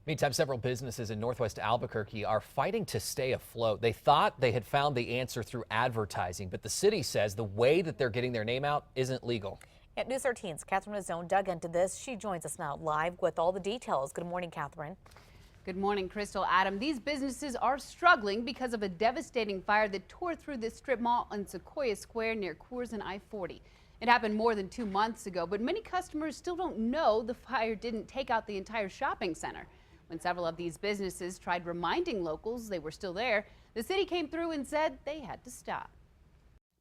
Meantime, several businesses in northwest Albuquerque are fighting to stay afloat. They thought they had found the answer through advertising, but the city says the way that they're getting their name out isn't legal. At News 13's Catherine Mazzone dug into this. She joins us now live with all the details. Good morning, Catherine. Good morning, Crystal. Adam, these businesses are struggling because of a devastating fire that tore through this strip mall on Sequoia Square near Coors and I-40. It happened more than 2 months ago, but many customers still don't know the fire didn't take out the entire shopping center. When several of these businesses tried reminding locals they were still there, the city came through and said they had to stop.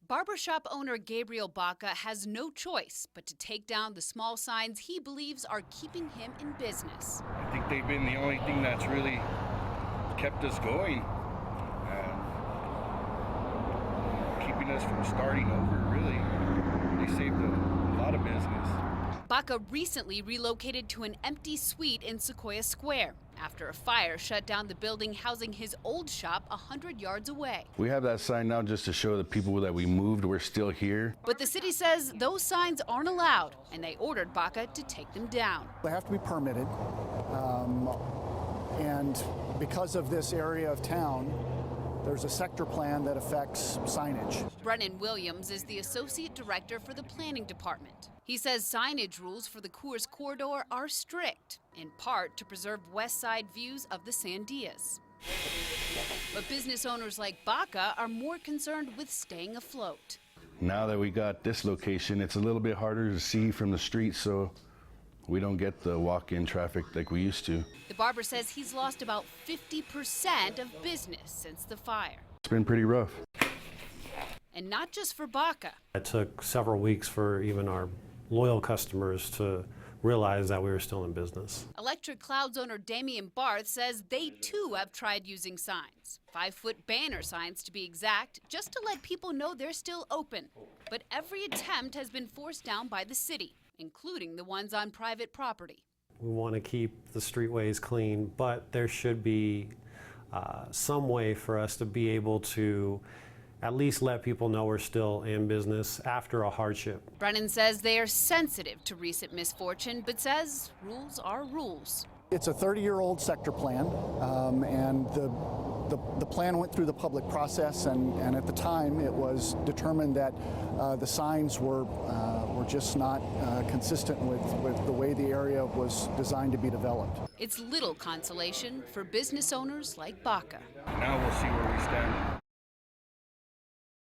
Barbershop owner Gabriel Baca has no choice but to take down the small signs he believes are keeping him in business. I think they've been the only thing that's really kept us going and keeping us from starting over, really. They saved a lot of business. Baca recently relocated to an empty suite in Sequoia Square after a fire shut down the building housing his old shop 100 yards away. We have that sign now just to show the people that we moved we're still here. But the city says those signs aren't allowed, and they ordered Baca to take them down. They have to be permitted, and because of this area of town, there's a sector plan that affects signage. Brennan Williams is the associate director for the planning department. He says signage rules for the Coors corridor are strict, in part to preserve west side views of the Sandias. But business owners like Baca are more concerned with staying afloat. Now that we got this location, it's a little bit harder to see from the street, so we don't get the walk-in traffic like we used to. The barber says he's lost about 50% of business since the fire. It's been pretty rough. And not just for Baca. It took several weeks for even our loyal customers to realize that we were still in business. Electric Clouds owner Damian Barth says they too have tried using signs, 5-foot banner signs to be exact, just to let people know they're still open. But every attempt has been forced down by the city, including the ones on private property. We want to keep the streetways clean, but there should be some way for us to be able to at least let people know we're still in business after a hardship. Brennan says they are sensitive to recent misfortune, but says rules are rules. It's a 30-year-old sector plan, and the plan went through the public process, and at the time it was determined that the signs were just not consistent with the way the area was designed to be developed. It's little consolation for business owners like Baca. Now we'll see where we stand.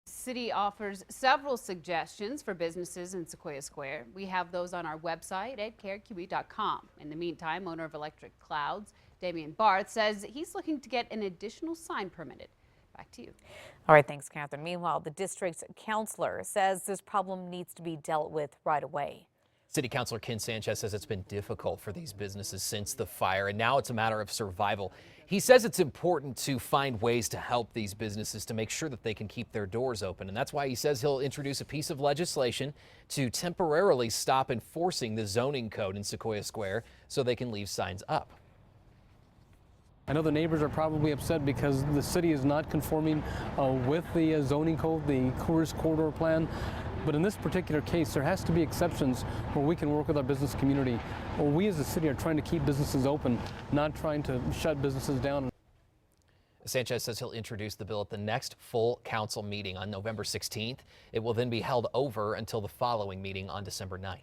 City offers several suggestions for businesses in Sequoia Square. We have those on our website at KRQE.com. In the meantime, owner of Electric Clouds, Damian Barth, says he's looking to get an additional sign permitted. Back to you. All right, thanks, Catherine. Meanwhile, the district's counselor says this problem needs to be dealt with right away. City Councilor Ken Sanchez says it's been difficult for these businesses since the fire, and now it's a matter of survival. He says it's important to find ways to help these businesses to make sure that they can keep their doors open. And that's why he says he'll introduce a piece of legislation to temporarily stop enforcing the zoning code in Sequoia Square so they can leave signs up. I know the neighbors are probably upset because the city is not conforming with the zoning code, the Coors corridor plan. But in this particular case, there has to be exceptions where we can work with our business community. Or we as a city are trying to keep businesses open, not trying to shut businesses down. Sanchez says he'll introduce the bill at the next full council meeting on November 16th. It will then be held over until the following meeting on December 9th.